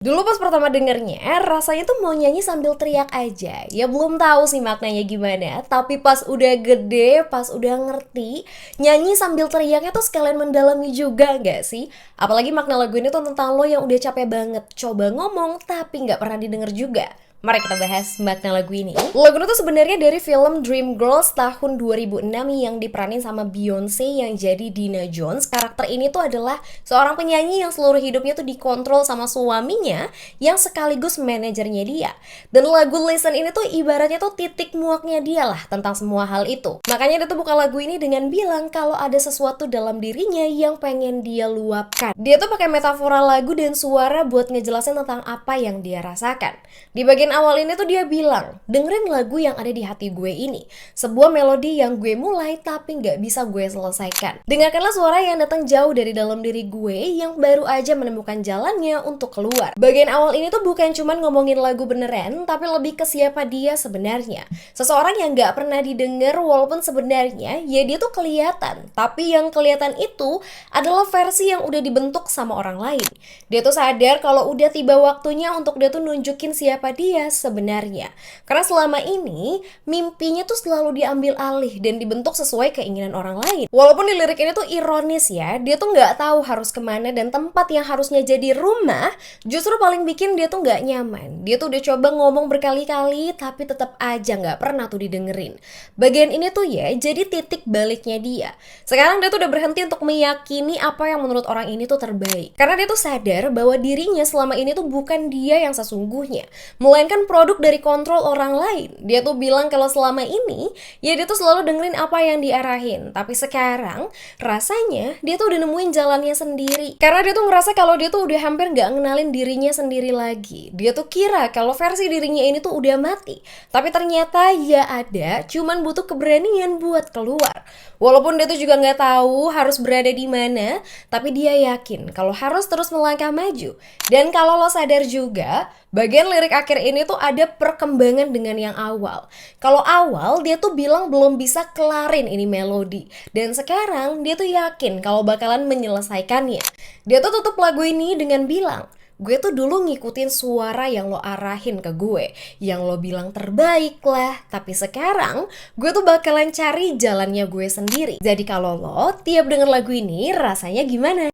Dulu pas pertama dengernya, rasanya tuh mau nyanyi sambil teriak aja. Ya belum tahu sih maknanya gimana, tapi pas udah gede, pas udah ngerti, nyanyi sambil teriaknya tuh sekalian mendalami juga nggak sih? Apalagi makna lagu ini tuh tentang lo yang udah capek banget, coba ngomong tapi nggak pernah didengar juga. Mari kita bahas makna lagu ini. Lagu itu tuh sebenarnya dari film Dreamgirls tahun 2006 yang diperanin sama Beyonce yang jadi Dina Jones. Karakter ini tuh adalah seorang penyanyi yang seluruh hidupnya tuh dikontrol sama suaminya yang sekaligus manajernya dia. Dan lagu Listen ini tuh ibaratnya tuh titik muaknya dia lah tentang semua hal itu. Makanya dia tuh buka lagu ini dengan bilang kalau ada sesuatu dalam dirinya yang pengen dia luapkan. Dia tuh pakai metafora lagu dan suara buat ngejelasin tentang apa yang dia rasakan. Di bagian awal ini tuh dia bilang, dengerin lagu yang ada di hati gue ini. Sebuah melodi yang gue mulai tapi nggak bisa gue selesaikan. Dengarkanlah suara yang datang jauh dari dalam diri gue yang baru aja menemukan jalannya untuk keluar. Bagian awal ini tuh bukan cuman ngomongin lagu beneran, tapi lebih ke siapa dia sebenarnya. Seseorang yang nggak pernah didengar walaupun sebenarnya ya dia tuh kelihatan. Tapi yang kelihatan itu adalah versi yang udah dibentuk sama orang lain. Dia tuh sadar kalau udah tiba waktunya untuk dia tuh nunjukin siapa dia sebenarnya. Karena selama ini mimpinya tuh selalu diambil alih dan dibentuk sesuai keinginan orang lain. Walaupun di lirik ini tuh ironis ya, dia tuh nggak tahu harus kemana dan tempat yang harusnya jadi rumah justru paling bikin dia tuh nggak nyaman. Dia tuh udah coba ngomong berkali-kali tapi tetap aja nggak pernah tuh didengerin. Bagian ini tuh ya jadi titik baliknya dia. Sekarang dia tuh udah berhenti untuk meyakini apa yang menurut orang ini tuh terbaik. Karena dia tuh sadar bahwa dirinya selama ini tuh bukan dia yang sesungguhnya, melainkan produk dari kontrol orang lain. Dia tuh bilang kalau selama ini ya dia tuh selalu dengerin apa yang diarahin, tapi sekarang rasanya dia tuh udah nemuin jalannya sendiri. Karena dia tuh ngerasa kalau dia tuh udah hampir gak ngenalin dirinya sendiri lagi. Dia tuh kira kalau versi dirinya ini tuh udah mati, tapi ternyata ya ada, cuman butuh keberanian buat keluar. Walaupun dia tuh juga nggak tahu harus berada di mana, tapi dia yakin kalau harus terus melangkah maju. Dan kalau lo sadar juga, bagian lirik akhir ini tuh ada perkembangan dengan yang awal. Kalau awal dia tuh bilang belum bisa kelarin ini melodi. Dan sekarang dia tuh yakin kalau bakalan menyelesaikannya. Dia tuh tutup lagu ini dengan bilang, gue tuh dulu ngikutin suara yang lo arahin ke gue, yang lo bilang terbaik lah. Tapi sekarang gue tuh bakalan cari jalannya gue sendiri. Jadi kalau lo tiap denger lagu ini rasanya gimana?